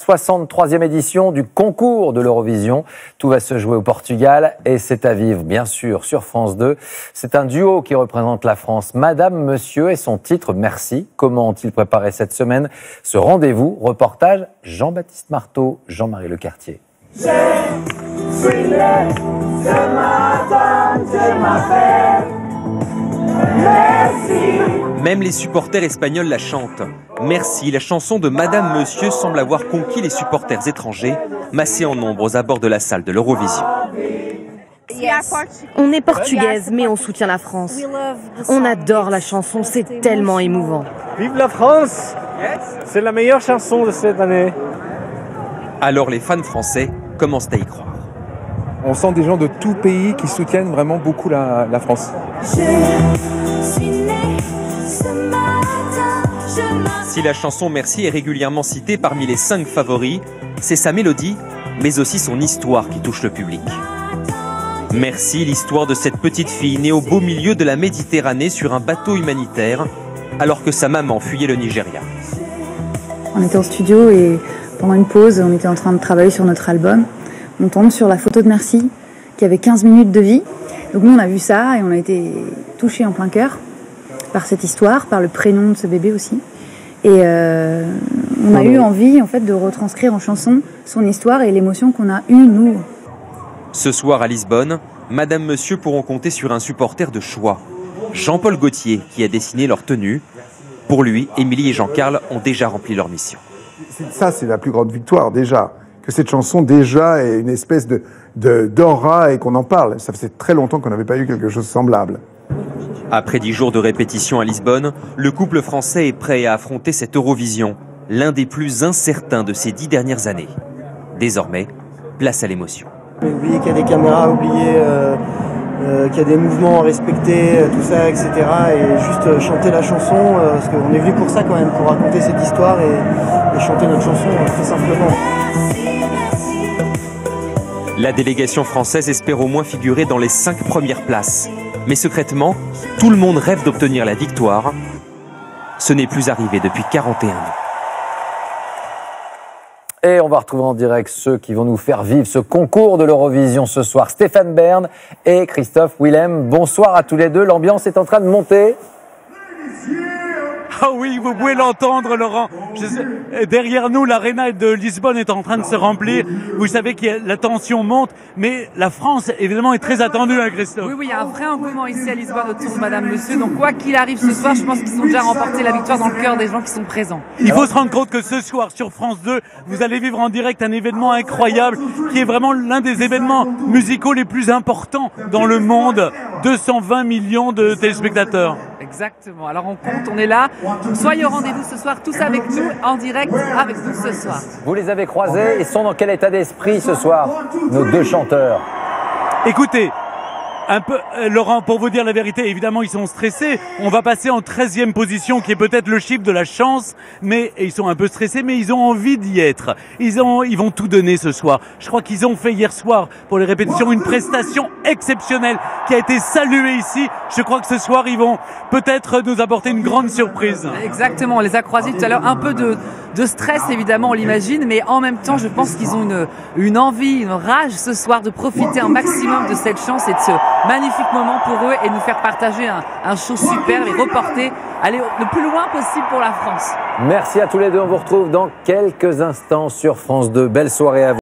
63e édition du concours de l'Eurovision. Tout va se jouer au Portugal et c'est à vivre, bien sûr, sur France 2. C'est un duo qui représente la France, Madame, Monsieur, et son titre, Merci. Comment ont-ils préparé cette semaine ce rendez-vous? Reportage Jean-Baptiste Marteau, Jean-Marie Lecartier. Ce matin, je m'appelle Merci. Même les supporters espagnols la chantent. Merci, la chanson de Madame Monsieur semble avoir conquis les supporters étrangers, massés en nombre aux abords de la salle de l'Eurovision. On est portugaise, mais on soutient la France. On adore la chanson, c'est tellement émouvant. Vive la France! C'est la meilleure chanson de cette année. Alors les fans français commencent à y croire. On sent des gens de tout pays qui soutiennent vraiment beaucoup la France. Si la chanson Merci est régulièrement citée parmi les 5 favoris, c'est sa mélodie, mais aussi son histoire qui touche le public. Merci, l'histoire de cette petite fille née au beau milieu de la Méditerranée sur un bateau humanitaire, alors que sa maman fuyait le Nigeria. On était au studio et pendant une pause, on était en train de travailler sur notre album. On tombe sur la photo de Merci, qui avait 15 minutes de vie. Donc nous, on a vu ça et on a été touchés en plein cœur par cette histoire, par le prénom de ce bébé aussi. Et on a eu envie, en fait, de retranscrire en chanson son histoire et l'émotion qu'on a eue, nous. Ce soir à Lisbonne, Madame Monsieur pourront compter sur un supporter de choix. Jean-Paul Gaultier, qui a dessiné leur tenue. Pour lui, Émilie et Jean-Carl ont déjà rempli leur mission. Ça, c'est la plus grande victoire, déjà. Que cette chanson, déjà, est une espèce d'aura et qu'on en parle. Ça faisait très longtemps qu'on n'avait pas eu quelque chose de semblable. Après 10 jours de répétition à Lisbonne, le couple français est prêt à affronter cette Eurovision, l'un des plus incertains de ces 10 dernières années. Désormais, place à l'émotion. Oublier qu'il y a des caméras, oublier qu'il y a des mouvements à respecter, tout ça, etc. Et juste chanter la chanson, parce qu'on est venu pour ça quand même, pour raconter cette histoire et chanter notre chanson, tout simplement. La délégation française espère au moins figurer dans les 5 premières places. Mais secrètement, tout le monde rêve d'obtenir la victoire. Ce n'est plus arrivé depuis 41 ans. Et on va retrouver en direct ceux qui vont nous faire vivre ce concours de l'Eurovision ce soir. Stéphane Bern et Christophe Willem. Bonsoir à tous les deux. L'ambiance est en train de monter. Ah oui, vous pouvez l'entendre, Laurent. Derrière nous, l'aréna de Lisbonne est en train de se remplir. Vous savez que la tension monte, mais la France, évidemment, est très attendue, hein, Christophe. Oui, il y a un vrai engouement ici à Lisbonne autour de Madame Monsieur. Donc, quoi qu'il arrive ce soir, je pense qu'ils ont déjà remporté la victoire dans le cœur des gens qui sont présents. Il faut se rendre compte que ce soir, sur France 2, vous allez vivre en direct un événement incroyable, qui est vraiment l'un des événements musicaux les plus importants dans le monde. 220 millions de téléspectateurs. Exactement. Alors on compte, on est là. Soyez au rendez-vous ce soir, tous avec nous, en direct avec nous ce soir. Vous les avez croisés, ils sont dans quel état d'esprit ce soir, nos deux chanteurs? Écoutez, un peu, Laurent, pour vous dire la vérité, évidemment, ils sont stressés. On va passer en 13e position, qui est peut-être le chiffre de la chance, mais ils sont un peu stressés, mais ils ont envie d'y être. Ils vont tout donner ce soir. Je crois qu'ils ont fait hier soir, pour les répétitions, une prestation exceptionnelle qui a été saluée ici. Je crois que ce soir, ils vont peut-être nous apporter une grande surprise. Exactement, on les a croisés tout à l'heure. Un peu de stress, évidemment, on l'imagine, mais en même temps, je pense qu'ils ont une envie, une rage ce soir de profiter un maximum de cette chance et de ce magnifique moment pour eux et nous faire partager un show superbe et reporter, aller le plus loin possible pour la France. Merci à tous les deux, on vous retrouve dans quelques instants sur France 2. Belle soirée à vous.